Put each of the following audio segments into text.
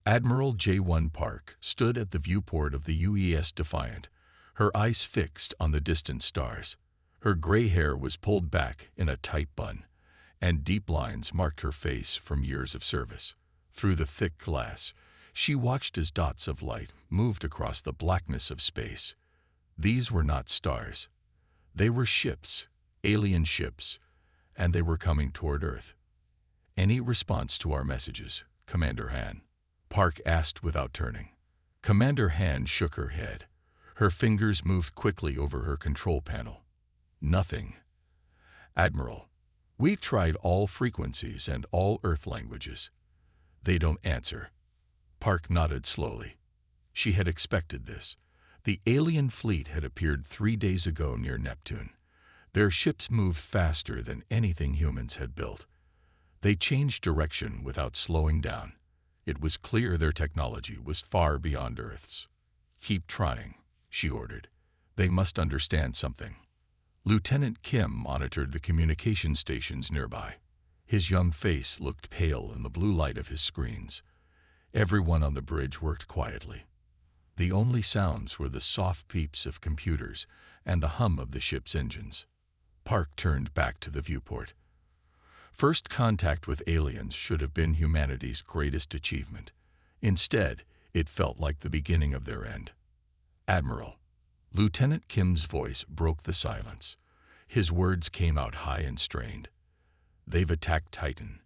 Admiral J1 Park stood at the viewport of the UES Defiant, her eyes fixed on the distant stars. Her gray hair was pulled back in a tight bun, and deep lines marked her face from years of service. Through the thick glass, she watched as dots of light moved across the blackness of space. These were not stars. They were ships, alien ships, and they were coming toward Earth. "Any response to our messages, Commander Han?" Park asked without turning. Commander Han shook her head. Her fingers moved quickly over her control panel. "Nothing." "Admiral, we've tried all frequencies and all Earth languages. They don't answer." Park nodded slowly. She had expected this. The alien fleet had appeared 3 days ago near Neptune. Their ships moved faster than anything humans had built. They changed direction without slowing down. It was clear their technology was far beyond Earth's. "Keep trying," she ordered. "They must understand something." Lieutenant Kim monitored the communication stations nearby. His young face looked pale in the blue light of his screens. Everyone on the bridge worked quietly. The only sounds were the soft peeps of computers and the hum of the ship's engines. Park turned back to the viewport. First contact with aliens should have been humanity's greatest achievement. Instead, it felt like the beginning of their end. "Admiral." Lieutenant Kim's voice broke the silence. His words came out high and strained. "They've attacked Titan.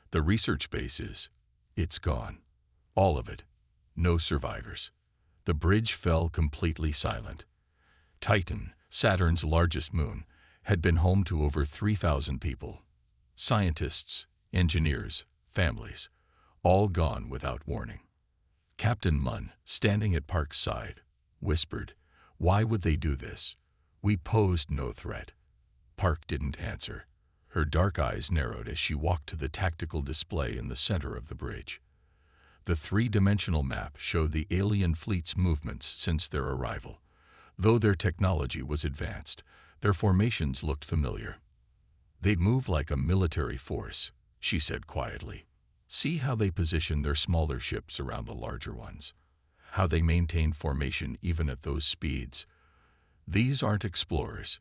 The research base it's gone. All of it. No survivors." The bridge fell completely silent. Titan, Saturn's largest moon, had been home to over 3,000 people. Scientists, engineers, families, all gone without warning. Captain Munn, standing at Park's side, whispered, "Why would they do this? We posed no threat." Park didn't answer. Her dark eyes narrowed as she walked to the tactical display in the center of the bridge. The three-dimensional map showed the alien fleet's movements since their arrival. Though their technology was advanced, their formations looked familiar. "They'd move like a military force," she said quietly. "See how they position their smaller ships around the larger ones. How they maintain formation even at those speeds. These aren't explorers.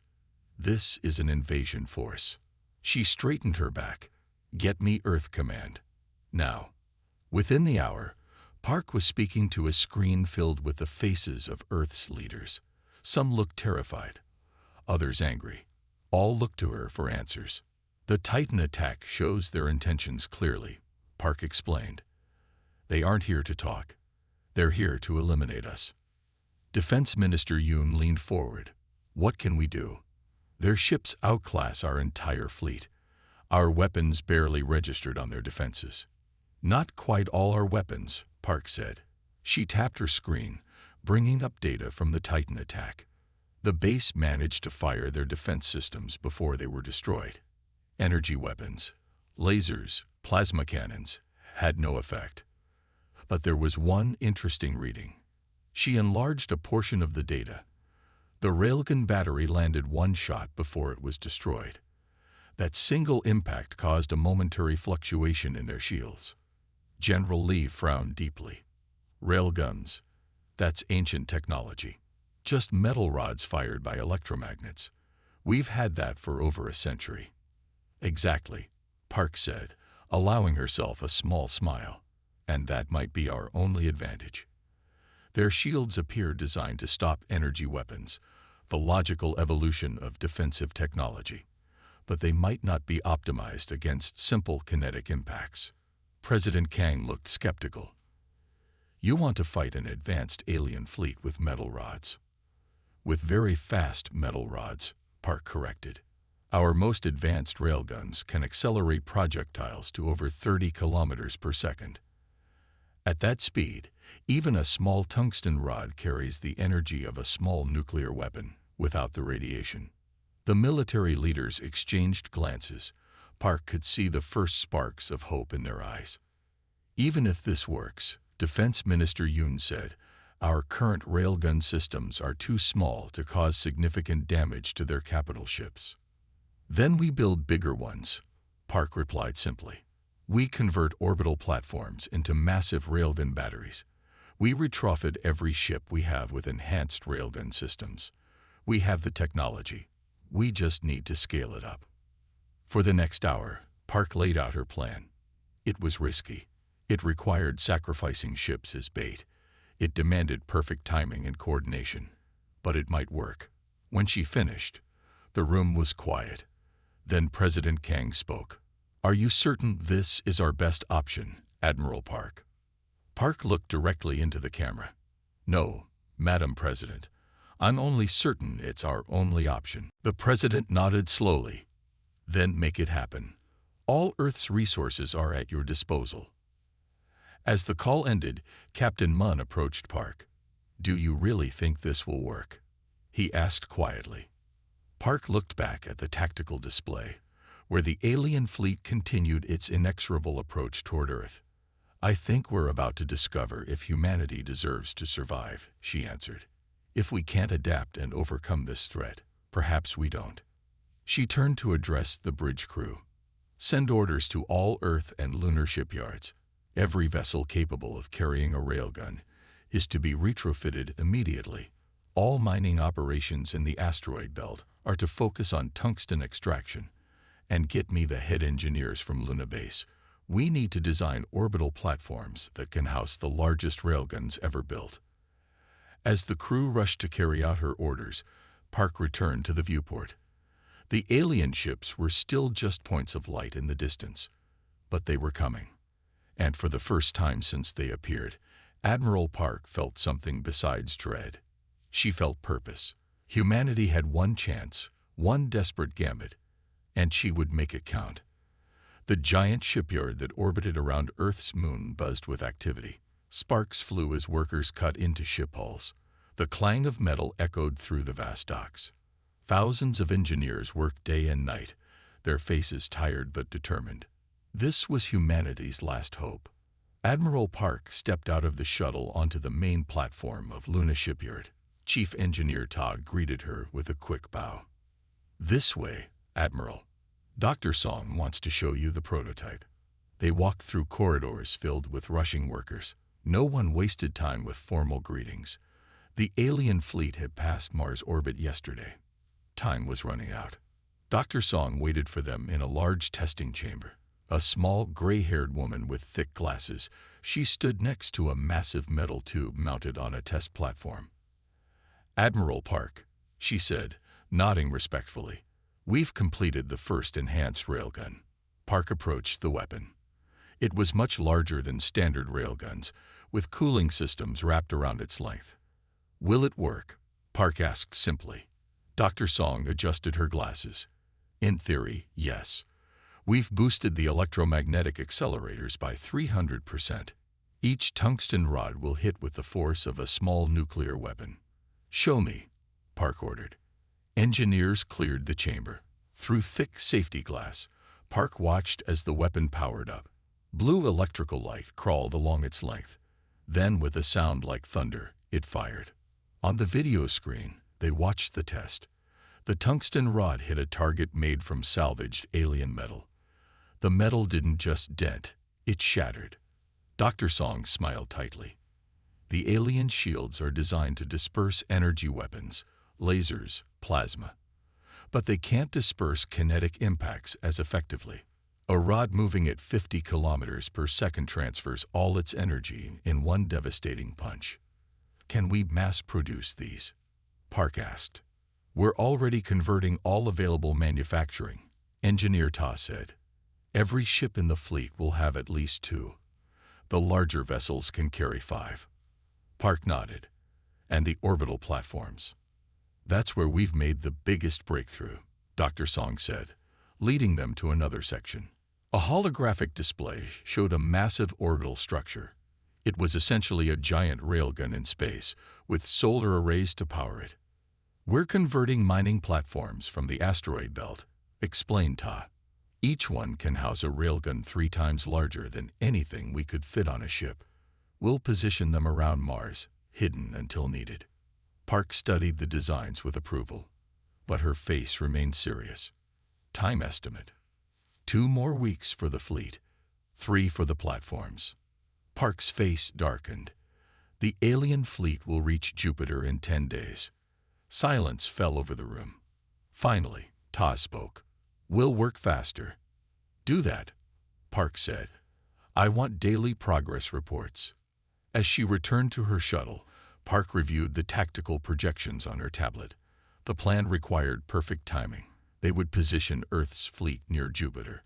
This is an invasion force." She straightened her back. "Get me Earth Command. Now." Within the hour, Park was speaking to a screen filled with the faces of Earth's leaders. Some looked terrified, others angry. All looked to her for answers. "The Titan attack shows their intentions clearly," Park explained. "They aren't here to talk. They're here to eliminate us." Defense Minister Yoon leaned forward. "What can we do? Their ships outclass our entire fleet. Our weapons barely registered on their defenses." "Not quite all our weapons," Park said. She tapped her screen, bringing up data from the Titan attack. The base managed to fire their defense systems before they were destroyed. Energy weapons, lasers, plasma cannons, had no effect. But there was one interesting reading. She enlarged a portion of the data. The railgun battery landed one shot before it was destroyed. That single impact caused a momentary fluctuation in their shields. General Lee frowned deeply. "Railguns, that's ancient technology. Just metal rods fired by electromagnets. We've had that for over a century." "Exactly," Park said, allowing herself a small smile. "And that might be our only advantage." Their shields appear designed to stop energy weapons, the logical evolution of defensive technology. But they might not be optimized against simple kinetic impacts. President Kang looked skeptical. "You want to fight an advanced alien fleet with metal rods." "With very fast metal rods," Park corrected. "Our most advanced railguns can accelerate projectiles to over 30 kilometers per second. At that speed, even a small tungsten rod carries the energy of a small nuclear weapon without the radiation." The military leaders exchanged glances. Park could see the first sparks of hope in their eyes. "Even if this works," Defense Minister Yoon said, "our current railgun systems are too small to cause significant damage to their capital ships." "Then we build bigger ones," Park replied simply. We convert orbital platforms into massive railgun batteries. We retrofit every ship we have with enhanced railgun systems. We have the technology. We just need to scale it up. For the next hour, Park laid out her plan. It was risky. It required sacrificing ships as bait. It demanded perfect timing and coordination. But it might work. When she finished, the room was quiet. Then President Kang spoke. "Are you certain this is our best option, Admiral Park?" Park looked directly into the camera. "No, Madam President. I'm only certain it's our only option." The President nodded slowly. "Then make it happen. All Earth's resources are at your disposal." As the call ended, Captain Munn approached Park. "Do you really think this will work?" he asked quietly. Park looked back at the tactical display, where the alien fleet continued its inexorable approach toward Earth. "I think we're about to discover if humanity deserves to survive," she answered. "If we can't adapt and overcome this threat, perhaps we don't." She turned to address the bridge crew. "Send orders to all Earth and lunar shipyards. Every vessel capable of carrying a railgun is to be retrofitted immediately. All mining operations in the asteroid belt are to focus on tungsten extraction. And get me the head engineers from Luna Base. We need to design orbital platforms that can house the largest railguns ever built." As the crew rushed to carry out her orders, Park returned to the viewport. The alien ships were still just points of light in the distance, but they were coming. And for the first time since they appeared, Admiral Park felt something besides dread. She felt purpose. Humanity had one chance, one desperate gambit, and she would make it count. The giant shipyard that orbited around Earth's moon buzzed with activity. Sparks flew as workers cut into ship hulls. The clang of metal echoed through the vast docks. Thousands of engineers worked day and night, their faces tired but determined. This was humanity's last hope. Admiral Park stepped out of the shuttle onto the main platform of Luna Shipyard. Chief Engineer Tog greeted her with a quick bow. "This way, Admiral. Dr. Song wants to show you the prototype." They walked through corridors filled with rushing workers. No one wasted time with formal greetings. The alien fleet had passed Mars orbit yesterday. Time was running out. Dr. Song waited for them in a large testing chamber. A small, gray-haired woman with thick glasses, she stood next to a massive metal tube mounted on a test platform. "Admiral Park," she said, nodding respectfully. "We've completed the first enhanced railgun." Park approached the weapon. It was much larger than standard railguns, with cooling systems wrapped around its length. "Will it work?" Park asked simply. Dr. Song adjusted her glasses. "In theory, yes. We've boosted the electromagnetic accelerators by 300%. Each tungsten rod will hit with the force of a small nuclear weapon." "Show me," Park ordered. Engineers cleared the chamber. Through thick safety glass, Park watched as the weapon powered up. Blue electrical light crawled along its length. Then, with a sound like thunder, it fired. On the video screen, they watched the test. The tungsten rod hit a target made from salvaged alien metal. The metal didn't just dent, it shattered. Dr. Song smiled tightly. "The alien shields are designed to disperse energy weapons, lasers, plasma. But they can't disperse kinetic impacts as effectively. A rod moving at 50 kilometers per second transfers all its energy in one devastating punch." "Can we mass-produce these?" Park asked. "We're already converting all available manufacturing," Engineer Ta said. "Every ship in the fleet will have at least 2. The larger vessels can carry 5. Park nodded. "And the orbital platforms?" "That's where we've made the biggest breakthrough," Dr. Song said, leading them to another section. A holographic display showed a massive orbital structure. It was essentially a giant railgun in space, with solar arrays to power it. "We're converting mining platforms from the asteroid belt," explained Ta. "Each one can house a railgun 3 times larger than anything we could fit on a ship. We'll position them around Mars, hidden until needed." Park studied the designs with approval, but her face remained serious. "Time estimate: 2 more weeks for the fleet, 3 for the platforms. Park's face darkened. The alien fleet will reach Jupiter in 10 days. Silence fell over the room. Finally, Ta spoke. We'll work faster. Do that, Park said. I want daily progress reports. As she returned to her shuttle, Park reviewed the tactical projections on her tablet. The plan required perfect timing. They would position Earth's fleet near Jupiter,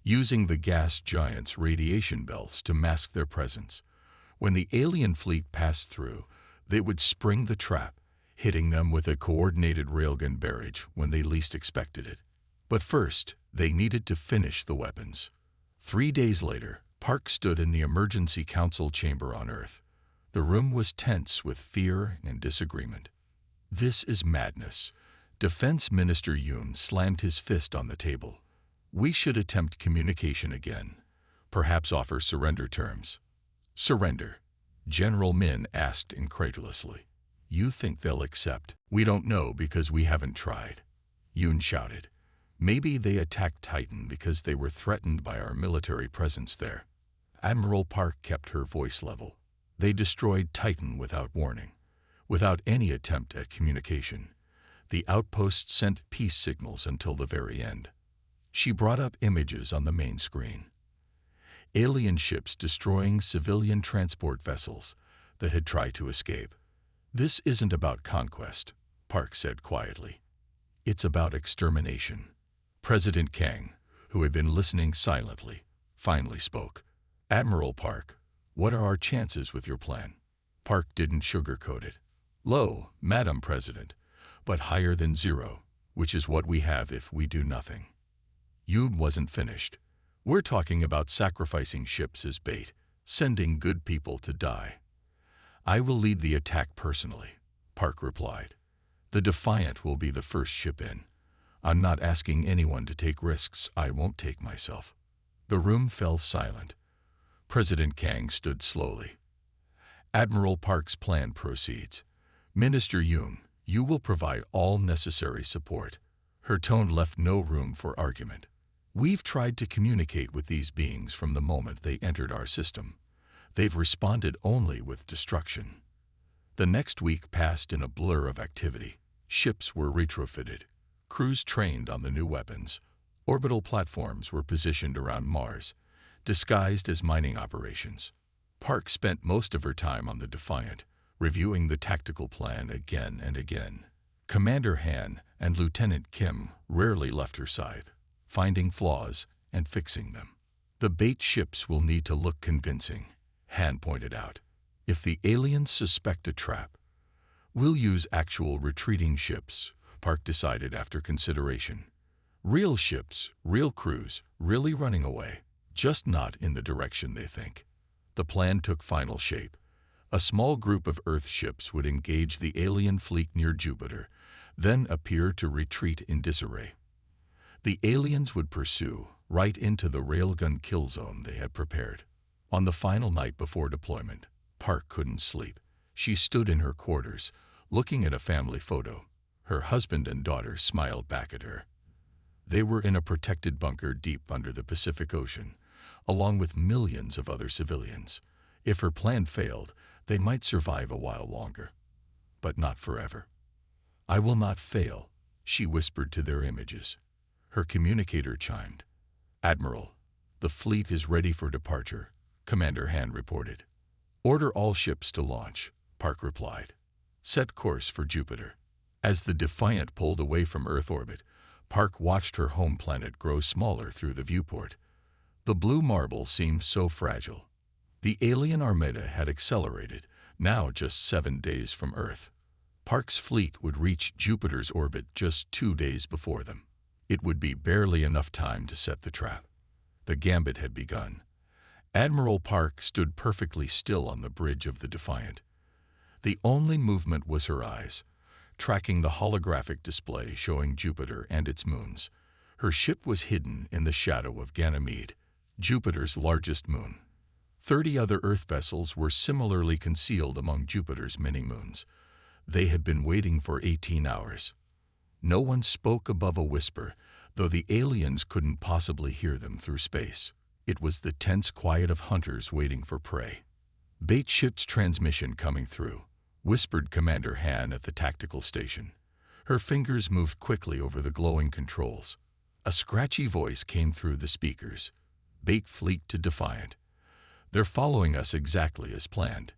using the gas giant's radiation belts to mask their presence. When the alien fleet passed through, they would spring the trap, hitting them with a coordinated railgun barrage when they least expected it. But first, they needed to finish the weapons. 3 days later, Park stood in the emergency council chamber on Earth. The room was tense with fear and disagreement. This is madness. Defense Minister Yoon slammed his fist on the table. We should attempt communication again. Perhaps offer surrender terms. Surrender? General Min asked incredulously. You think they'll accept? We don't know because we haven't tried. Yoon shouted. Maybe they attacked Titan because they were threatened by our military presence there. Admiral Park kept her voice level. They destroyed Titan without warning, without any attempt at communication. The outpost sent peace signals until the very end. She brought up images on the main screen. Alien ships destroying civilian transport vessels that had tried to escape. This isn't about conquest, Park said quietly. It's about extermination. President Kang, who had been listening silently, finally spoke. Admiral Park, what are our chances with your plan? Park didn't sugarcoat it. Low, Madam President, but higher than 0, which is what we have if we do nothing. Yoon wasn't finished. We're talking about sacrificing ships as bait, sending good people to die. I will lead the attack personally, Park replied. The Defiant will be the first ship in. I'm not asking anyone to take risks I won't take myself. The room fell silent. President Kang stood slowly. Admiral Park's plan proceeds. Minister Yoon, you will provide all necessary support. Her tone left no room for argument. We've tried to communicate with these beings from the moment they entered our system. They've responded only with destruction. The next week passed in a blur of activity. Ships were retrofitted. Crews trained on the new weapons. Orbital platforms were positioned around Mars, disguised as mining operations. Park spent most of her time on the Defiant, reviewing the tactical plan again and again. Commander Han and Lieutenant Kim rarely left her side, finding flaws and fixing them. The bait ships will need to look convincing, Han pointed out. If the aliens suspect a trap, we'll use actual retreating ships, Park decided after consideration. Real ships, real crews, really running away, just not in the direction they think. The plan took final shape. A small group of Earth ships would engage the alien fleet near Jupiter, then appear to retreat in disarray. The aliens would pursue right into the railgun kill zone they had prepared. On the final night before deployment, Park couldn't sleep. She stood in her quarters, looking at a family photo. Her husband and daughter smiled back at her. They were in a protected bunker deep under the Pacific Ocean, along with millions of other civilians. If her plan failed, they might survive a while longer, but not forever. I will not fail, she whispered to their images. Her communicator chimed. Admiral, the fleet is ready for departure, Commander Han reported. Order all ships to launch, Park replied. Set course for Jupiter. As the Defiant pulled away from Earth orbit, Park watched her home planet grow smaller through the viewport. The blue marble seemed so fragile. The alien Armada had accelerated, now just 7 days from Earth. Park's fleet would reach Jupiter's orbit just 2 days before them. It would be barely enough time to set the trap. The Gambit had begun. Admiral Park stood perfectly still on the bridge of the Defiant. The only movement was her eyes, tracking the holographic display showing Jupiter and its moons. Her ship was hidden in the shadow of Ganymede, Jupiter's largest moon. 30 other Earth vessels were similarly concealed among Jupiter's many moons. They had been waiting for 18 hours. No one spoke above a whisper, though the aliens couldn't possibly hear them through space. It was the tense quiet of hunters waiting for prey. "Bait ship's transmission coming through," whispered Commander Han at the tactical station. Her fingers moved quickly over the glowing controls. A scratchy voice came through the speakers. "Bait fleet to Defiant. They're following us exactly as planned.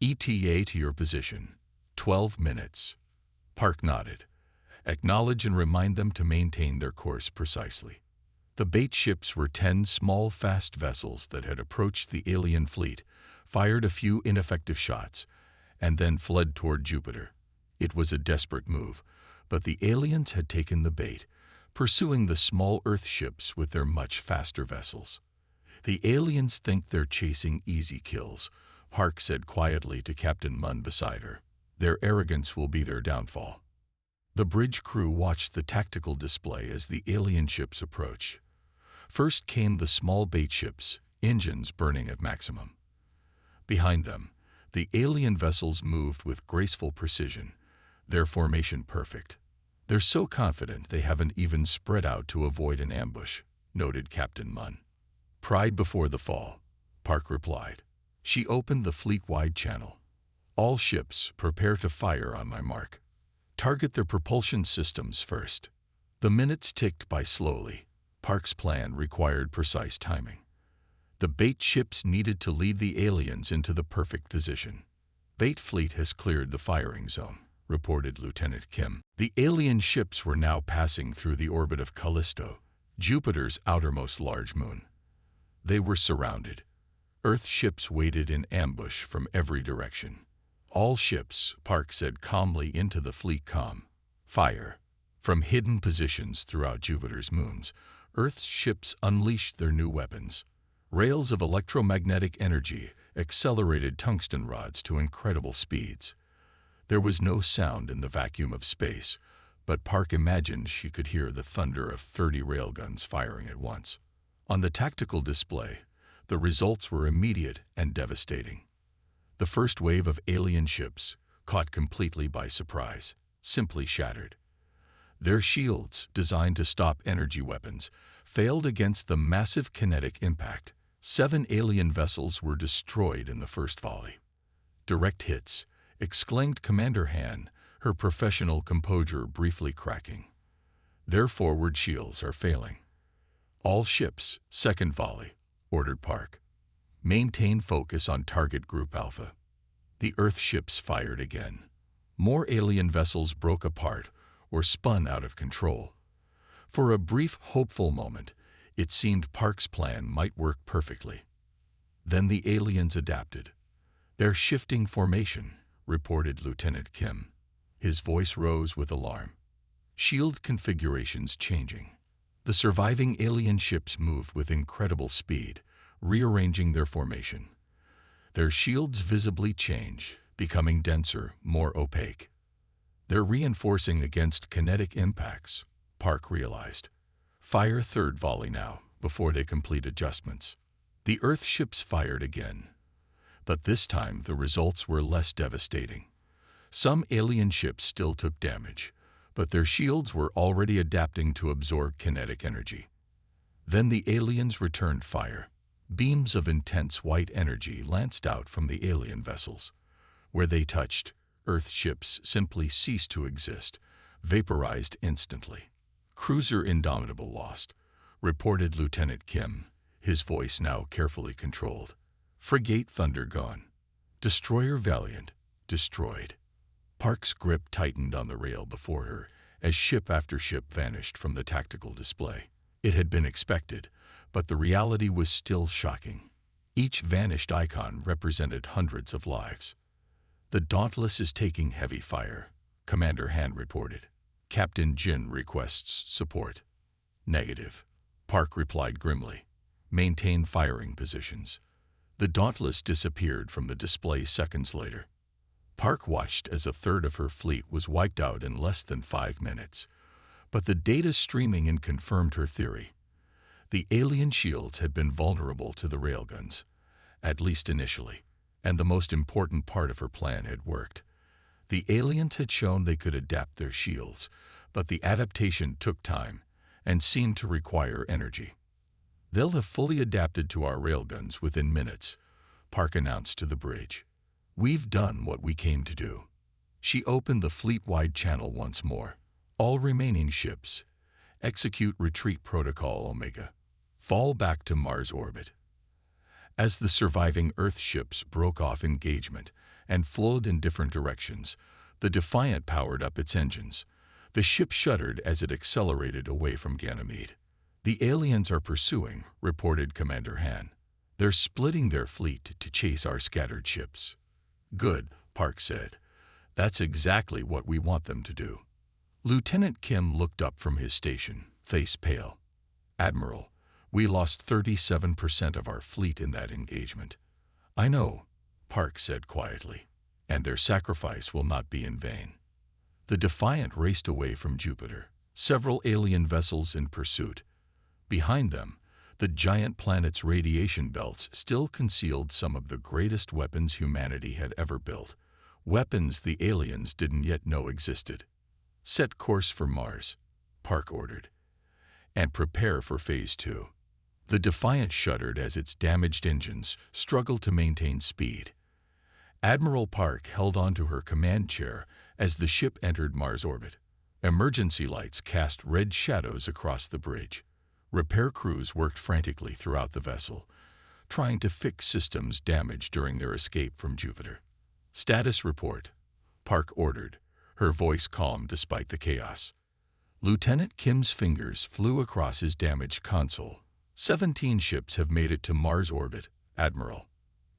ETA to your position. 12 minutes. Park nodded. "Acknowledge and remind them to maintain their course precisely." The bait ships were 10 small, fast vessels that had approached the alien fleet, fired a few ineffective shots, and then fled toward Jupiter. It was a desperate move, but the aliens had taken the bait, pursuing the small Earth ships with their much faster vessels. "The aliens think they're chasing easy kills," Park said quietly to Captain Munn beside her. "Their arrogance will be their downfall." The bridge crew watched the tactical display as the alien ships approached. First came the small bait ships, engines burning at maximum. Behind them, the alien vessels moved with graceful precision, their formation perfect. "They're so confident they haven't even spread out to avoid an ambush," noted Captain Munn. "Pride before the fall," Park replied. She opened the fleet-wide channel. "All ships, prepare to fire on my mark. Target their propulsion systems first." The minutes ticked by slowly. Park's plan required precise timing. The bait ships needed to lead the aliens into the perfect position. "Bait fleet has cleared the firing zone," reported Lieutenant Kim. The alien ships were now passing through the orbit of Callisto, Jupiter's outermost large moon. They were surrounded. Earth ships waited in ambush from every direction. "All ships," Park said calmly into the fleet comm. "Fire." From hidden positions throughout Jupiter's moons, Earth's ships unleashed their new weapons. Rails of electromagnetic energy accelerated tungsten rods to incredible speeds. There was no sound in the vacuum of space, but Park imagined she could hear the thunder of 30 railguns firing at once. On the tactical display, the results were immediate and devastating. The first wave of alien ships, caught completely by surprise, simply shattered. Their shields, designed to stop energy weapons, failed against the massive kinetic impact. 7 alien vessels were destroyed in the first volley. "Direct hits," exclaimed Commander Han, her professional composure briefly cracking. "Their forward shields are failing." "All ships, second volley," ordered Park. "Maintain focus on target group Alpha." The Earth ships fired again. More alien vessels broke apart or spun out of control. For a brief, hopeful moment, it seemed Park's plan might work perfectly. Then the aliens adapted. "They're shifting formation," reported Lieutenant Kim. His voice rose with alarm. "Shield configurations changing." The surviving alien ships moved with incredible speed, rearranging their formation. Their shields visibly change, becoming denser, more opaque. "They're reinforcing against kinetic impacts," Park realized. "Fire third volley now, before they complete adjustments." The Earth ships fired again. But this time the results were less devastating. Some alien ships still took damage, but their shields were already adapting to absorb kinetic energy. Then the aliens returned fire. Beams of intense white energy lanced out from the alien vessels. Where they touched, Earth ships simply ceased to exist, vaporized instantly. "Cruiser Indomitable lost," reported Lieutenant Kim, his voice now carefully controlled. "Frigate Thunder gone. Destroyer Valiant destroyed." Park's grip tightened on the rail before her as ship after ship vanished from the tactical display. It had been expected, but the reality was still shocking. Each vanished icon represented hundreds of lives. "The Dauntless is taking heavy fire," Commander Han reported. "Captain Jin requests support." "Negative," Park replied grimly. "Maintain firing positions." The Dauntless disappeared from the display seconds later. Park watched as a third of her fleet was wiped out in less than 5 minutes. But the data streaming in confirmed her theory. The alien shields had been vulnerable to the railguns, at least initially, and the most important part of her plan had worked. The aliens had shown they could adapt their shields, but the adaptation took time and seemed to require energy. They'll have fully adapted to our railguns within minutes, Park announced to the bridge. We've done what we came to do. She opened the fleet-wide channel once more. All remaining ships, execute retreat protocol Omega. Fall back to Mars orbit. As the surviving Earth ships broke off engagement and flowed in different directions, the Defiant powered up its engines. The ship shuddered as it accelerated away from Ganymede. The aliens are pursuing, reported Commander Han. They're splitting their fleet to chase our scattered ships. Good, Park said. That's exactly what we want them to do. Lieutenant Kim looked up from his station, face pale. Admiral, we lost 37% of our fleet in that engagement. I know, Park said quietly, and their sacrifice will not be in vain. The Defiant raced away from Jupiter, several alien vessels in pursuit. Behind them, the giant planet's radiation belts still concealed some of the greatest weapons humanity had ever built, weapons the aliens didn't yet know existed. Set course for Mars, Park ordered, and prepare for Phase 2. The Defiant shuddered as its damaged engines struggled to maintain speed. Admiral Park held onto her command chair as the ship entered Mars orbit. Emergency lights cast red shadows across the bridge. Repair crews worked frantically throughout the vessel, trying to fix systems damaged during their escape from Jupiter. Status report, Park ordered, her voice calm despite the chaos. Lieutenant Kim's fingers flew across his damaged console. 17 ships have made it to Mars orbit, Admiral.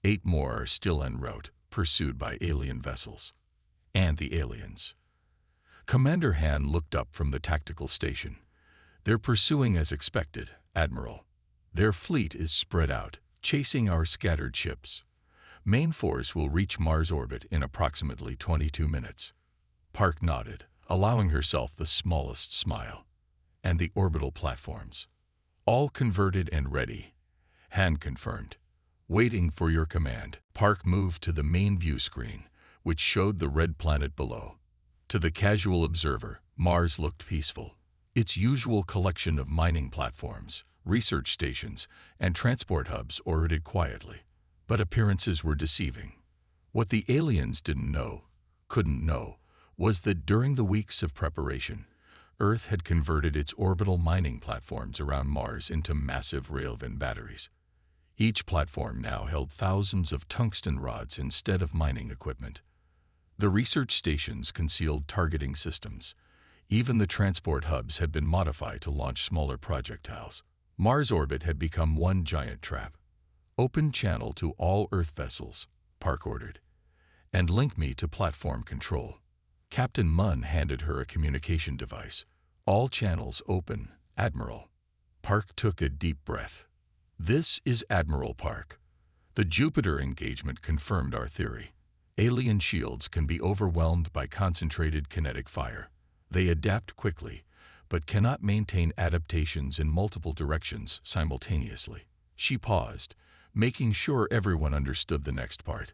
8 more are still en route, pursued by alien vessels. And the aliens. Commander Han looked up from the tactical station. They're pursuing as expected, Admiral. Their fleet is spread out, chasing our scattered ships. Main force will reach Mars orbit in approximately 22 minutes. Park nodded, allowing herself the smallest smile. And the orbital platforms. All converted and ready, Han confirmed. Waiting for your command. Park moved to the main view screen, which showed the red planet below. To the casual observer, Mars looked peaceful. Its usual collection of mining platforms, research stations, and transport hubs orbited quietly. But appearances were deceiving. What the aliens couldn't know, was that during the weeks of preparation, Earth had converted its orbital mining platforms around Mars into massive railgun batteries. Each platform now held thousands of tungsten rods instead of mining equipment. The research stations concealed targeting systems. Even the transport hubs had been modified to launch smaller projectiles. Mars orbit had become one giant trap. Open channel to all Earth vessels, Park ordered, and link me to platform control. Captain Munn handed her a communication device. All channels open, Admiral. Park took a deep breath. This is Admiral Park. The Jupiter engagement confirmed our theory. Alien shields can be overwhelmed by concentrated kinetic fire. They adapt quickly, but cannot maintain adaptations in multiple directions simultaneously. She paused, making sure everyone understood the next part.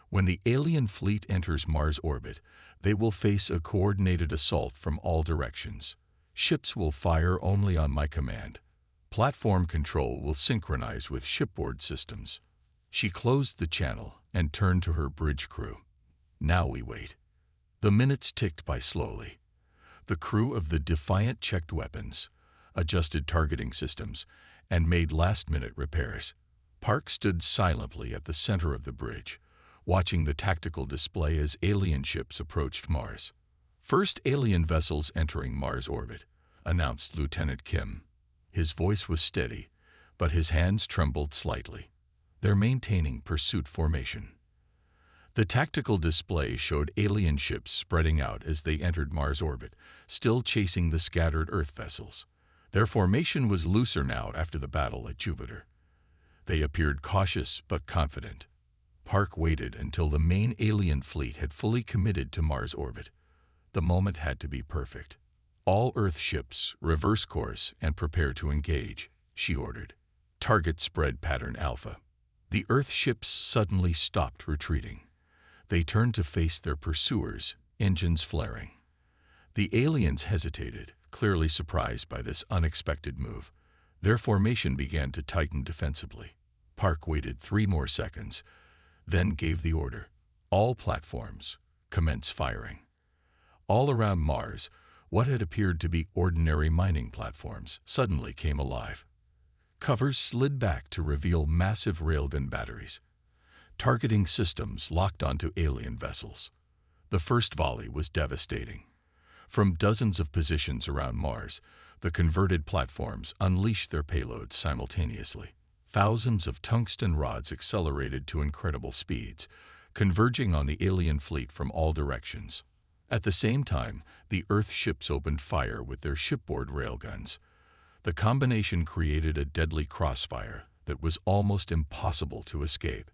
When the alien fleet enters Mars orbit, they will face a coordinated assault from all directions. Ships will fire only on my command. Platform control will synchronize with shipboard systems. She closed the channel and turned to her bridge crew. Now we wait. The minutes ticked by slowly. The crew of the Defiant checked weapons, adjusted targeting systems, and made last-minute repairs. Park stood silently at the center of the bridge, watching the tactical display as alien ships approached Mars. First alien vessels entering Mars orbit, announced Lieutenant Kim. His voice was steady, but his hands trembled slightly. They're maintaining pursuit formation. The tactical display showed alien ships spreading out as they entered Mars orbit, still chasing the scattered Earth vessels. Their formation was looser now after the battle at Jupiter. They appeared cautious but confident. Park waited until the main alien fleet had fully committed to Mars orbit. The moment had to be perfect. All Earth ships, reverse course and prepare to engage, she ordered. Target spread pattern Alpha. The Earth ships suddenly stopped retreating. They turned to face their pursuers, engines flaring. The aliens hesitated, clearly surprised by this unexpected move. Their formation began to tighten defensively. Park waited 3 more seconds, then gave the order. All platforms, commence firing. All around Mars, what had appeared to be ordinary mining platforms suddenly came alive. Covers slid back to reveal massive railgun batteries. Targeting systems locked onto alien vessels. The first volley was devastating. From dozens of positions around Mars, the converted platforms unleashed their payloads simultaneously. Thousands of tungsten rods accelerated to incredible speeds, converging on the alien fleet from all directions. At the same time, the Earth ships opened fire with their shipboard railguns. The combination created a deadly crossfire that was almost impossible to escape.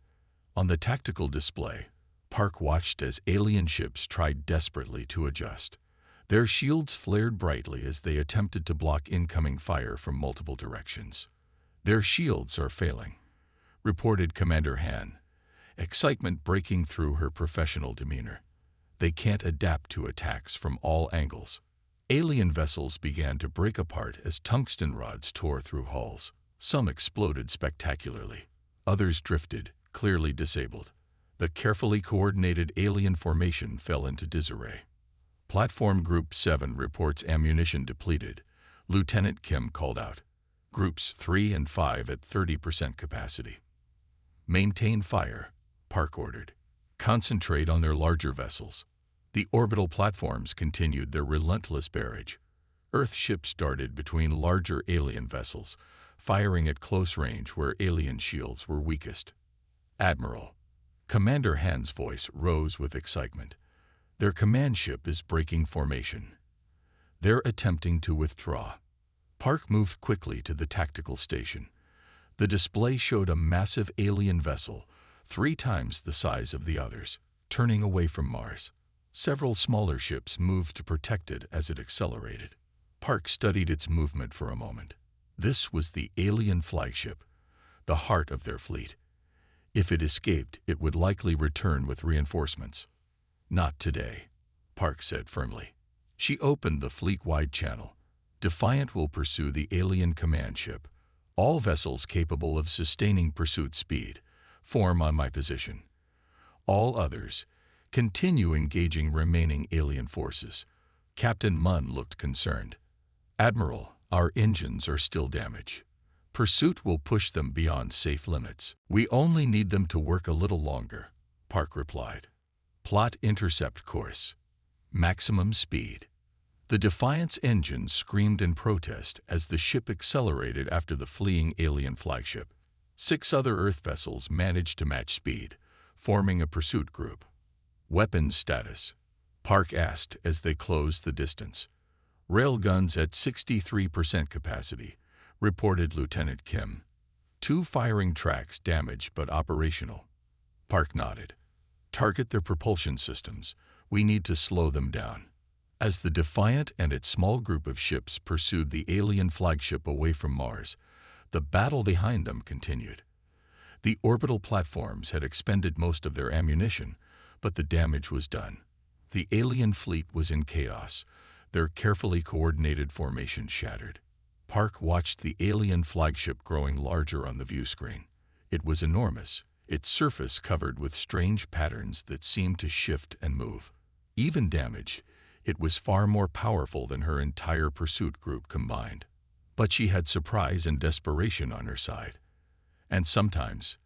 On the tactical display, Park watched as alien ships tried desperately to adjust. Their shields flared brightly as they attempted to block incoming fire from multiple directions. "Their shields are failing," reported Commander Han, excitement breaking through her professional demeanor. "They can't adapt to attacks from all angles." Alien vessels began to break apart as tungsten rods tore through hulls. Some exploded spectacularly. Others drifted, clearly disabled. The carefully coordinated alien formation fell into disarray. Platform Group 7 reports ammunition depleted, Lieutenant Kim called out. Groups 3 and 5 at 30% capacity. "Maintain fire," Park ordered. "Concentrate on their larger vessels." The orbital platforms continued their relentless barrage. Earth ships darted between larger alien vessels, firing at close range where alien shields were weakest. "Admiral." Commander Han's voice rose with excitement. "Their command ship is breaking formation. They're attempting to withdraw." Park moved quickly to the tactical station. The display showed a massive alien vessel, 3 times the size of the others, turning away from Mars. Several smaller ships moved to protect it as it accelerated. Park studied its movement for a moment. This was the alien flagship, the heart of their fleet. If it escaped, it would likely return with reinforcements. "Not today," Park said firmly. She opened the fleet-wide channel. "Defiant will pursue the alien command ship. All vessels capable of sustaining pursuit speed, form on my position. All others, continue engaging remaining alien forces." Captain Munn looked concerned. "Admiral, our engines are still damaged. Pursuit will push them beyond safe limits." "We only need them to work a little longer," Park replied. "Plot intercept course. Maximum speed." The Defiant's engines screamed in protest as the ship accelerated after the fleeing alien flagship. 6 other Earth vessels managed to match speed, forming a pursuit group. "Weapons status?" Park asked as they closed the distance. "Railguns at 63% capacity," reported Lieutenant Kim. 2 firing tracks damaged but operational." Park nodded. "Target their propulsion systems. We need to slow them down." As the Defiant and its small group of ships pursued the alien flagship away from Mars, the battle behind them continued. The orbital platforms had expended most of their ammunition, but the damage was done. The alien fleet was in chaos, their carefully coordinated formation shattered. Park watched the alien flagship growing larger on the view screen. It was enormous, its surface covered with strange patterns that seemed to shift and move. Even damaged, it was far more powerful than her entire pursuit group combined. But she had surprise and desperation on her side. And sometimes,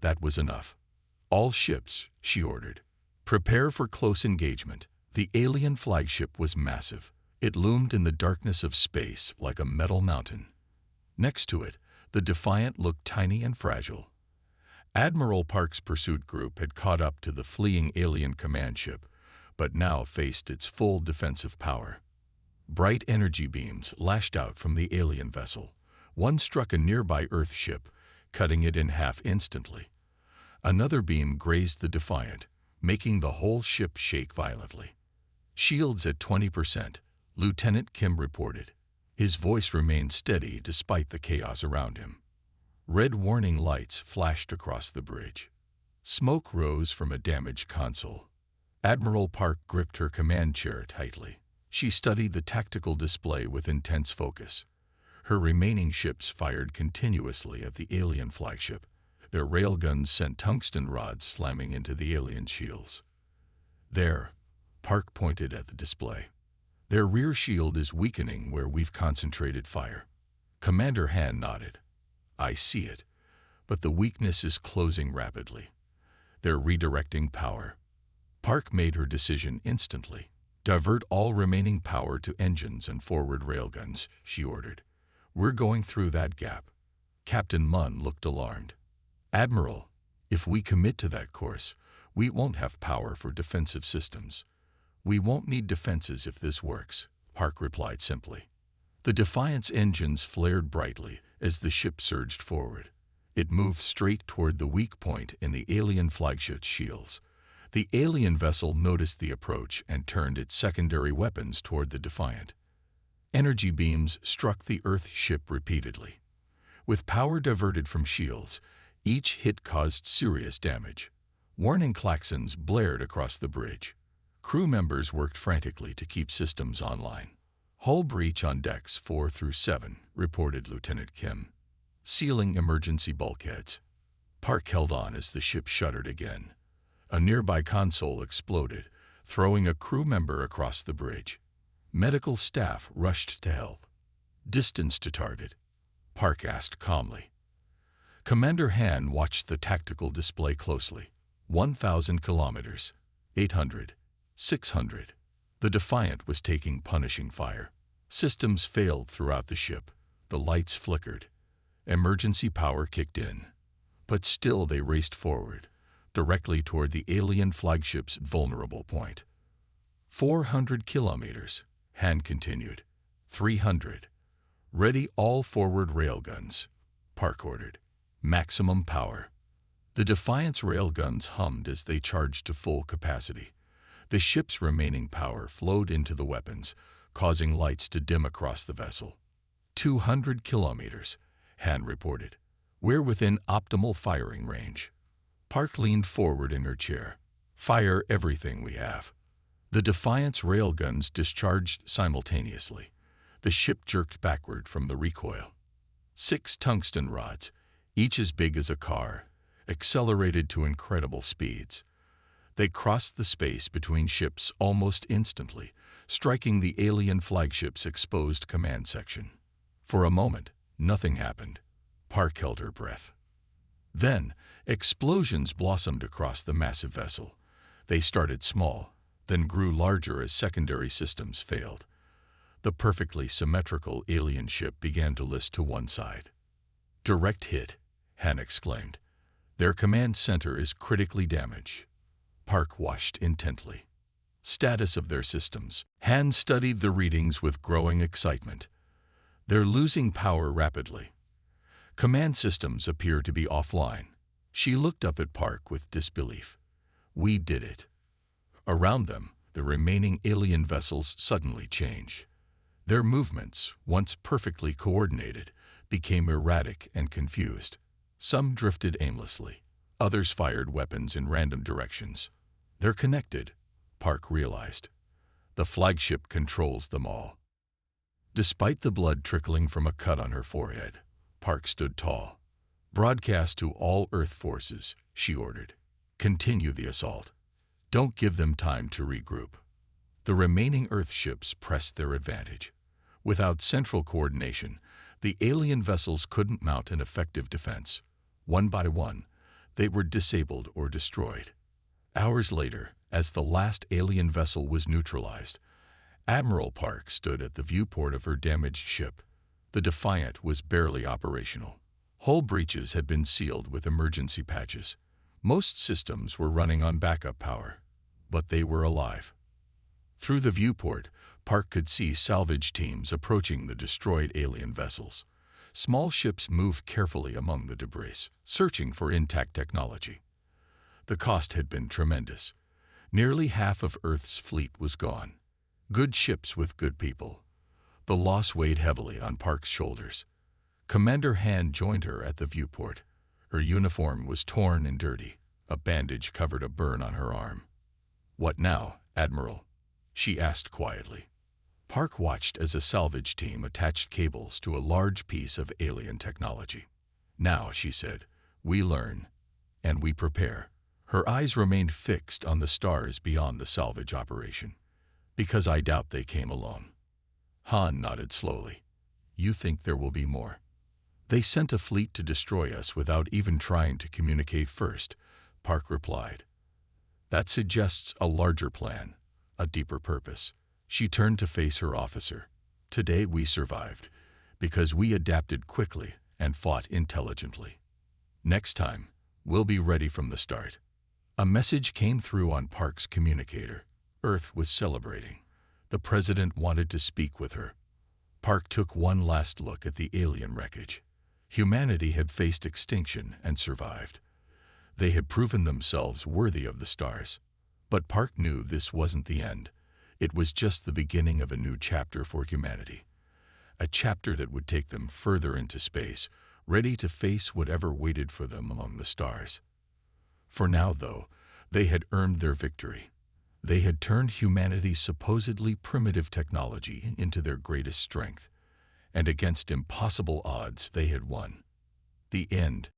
that was enough. "All ships," she ordered. "Prepare for close engagement." The alien flagship was massive. It loomed in the darkness of space like a metal mountain. Next to it, the Defiant looked tiny and fragile. Admiral Park's pursuit group had caught up to the fleeing alien command ship, but now faced its full defensive power. Bright energy beams lashed out from the alien vessel. One struck a nearby Earth ship, cutting it in half instantly. Another beam grazed the Defiant, making the whole ship shake violently. "Shields at 20%, Lieutenant Kim reported. His voice remained steady despite the chaos around him. Red warning lights flashed across the bridge. Smoke rose from a damaged console. Admiral Park gripped her command chair tightly. She studied the tactical display with intense focus. Her remaining ships fired continuously at the alien flagship. Their railguns sent tungsten rods slamming into the alien shields. There, Park pointed at the display. Their rear shield is weakening where we've concentrated fire. Commander Han nodded. I see it, but the weakness is closing rapidly. They're redirecting power. Park made her decision instantly. Divert all remaining power to engines and forward railguns, she ordered. We're going through that gap. Captain Munn looked alarmed. Admiral, if we commit to that course, we won't have power for defensive systems. We won't need defenses if this works, Park replied simply. The Defiant's engines flared brightly as the ship surged forward. It moved straight toward the weak point in the alien flagship's shields. The alien vessel noticed the approach and turned its secondary weapons toward the Defiant. Energy beams struck the Earth ship repeatedly. With power diverted from shields, each hit caused serious damage. Warning klaxons blared across the bridge. Crew members worked frantically to keep systems online. Hull breach on decks 4 through 7, reported Lieutenant Kim. Sealing emergency bulkheads. Park held on as the ship shuddered again. A nearby console exploded, throwing a crew member across the bridge. Medical staff rushed to help. Distance to target, Park asked calmly. Commander Han watched the tactical display closely. 1,000 kilometers, 800, 600. The Defiant was taking punishing fire. Systems failed throughout the ship. The lights flickered. Emergency power kicked in. But still they raced forward, directly toward the alien flagship's vulnerable point. 400 kilometers, Han continued. 300. Ready all forward railguns, Park ordered. Maximum power. The Defiant's railguns hummed as they charged to full capacity. The ship's remaining power flowed into the weapons, causing lights to dim across the vessel. 200 kilometers, Han reported. We're within optimal firing range. Park leaned forward in her chair. Fire everything we have. The Defiant's railguns discharged simultaneously. The ship jerked backward from the recoil. 6 tungsten rods, each as big as a car, accelerated to incredible speeds. They crossed the space between ships almost instantly, striking the alien flagship's exposed command section. For a moment, nothing happened. Park held her breath. Then, explosions blossomed across the massive vessel. They started small, then grew larger as secondary systems failed. The perfectly symmetrical alien ship began to list to one side. Direct hit, Han exclaimed. Their command center is critically damaged. Park watched intently. Status of their systems. Han studied the readings with growing excitement. They're losing power rapidly. Command systems appear to be offline. She looked up at Park with disbelief. We did it. Around them, the remaining alien vessels suddenly changed. Their movements, once perfectly coordinated, became erratic and confused. Some drifted aimlessly. Others fired weapons in random directions. They're connected, Park realized. The flagship controls them all. Despite the blood trickling from a cut on her forehead, Park stood tall. Broadcast to all Earth forces, she ordered. Continue the assault. Don't give them time to regroup. The remaining Earth ships pressed their advantage. Without central coordination, the alien vessels couldn't mount an effective defense. One by one, they were disabled or destroyed. Hours later, as the last alien vessel was neutralized, Admiral Park stood at the viewport of her damaged ship. The Defiant was barely operational. Hull breaches had been sealed with emergency patches. Most systems were running on backup power, but they were alive. Through the viewport, Park could see salvage teams approaching the destroyed alien vessels. Small ships moved carefully among the debris, searching for intact technology. The cost had been tremendous. Nearly half of Earth's fleet was gone. Good ships with good people. The loss weighed heavily on Park's shoulders. Commander Han joined her at the viewport. Her uniform was torn and dirty. A bandage covered a burn on her arm. What now, Admiral? She asked quietly. Park watched as a salvage team attached cables to a large piece of alien technology. "Now," she said, "we learn, and we prepare." Her eyes remained fixed on the stars beyond the salvage operation. "Because I doubt they came alone." Han nodded slowly. "You think there will be more?" "They sent a fleet to destroy us without even trying to communicate first," Park replied. "That suggests a larger plan, a deeper purpose." She turned to face her officer. "Today we survived, because we adapted quickly and fought intelligently. Next time, we'll be ready from the start." A message came through on Park's communicator. Earth was celebrating. The president wanted to speak with her. Park took one last look at the alien wreckage. Humanity had faced extinction and survived. They had proven themselves worthy of the stars. But Park knew this wasn't the end. It was just the beginning of a new chapter for humanity. A chapter that would take them further into space, ready to face whatever waited for them among the stars. For now, though, they had earned their victory. They had turned humanity's supposedly primitive technology into their greatest strength. And against impossible odds, they had won. The end.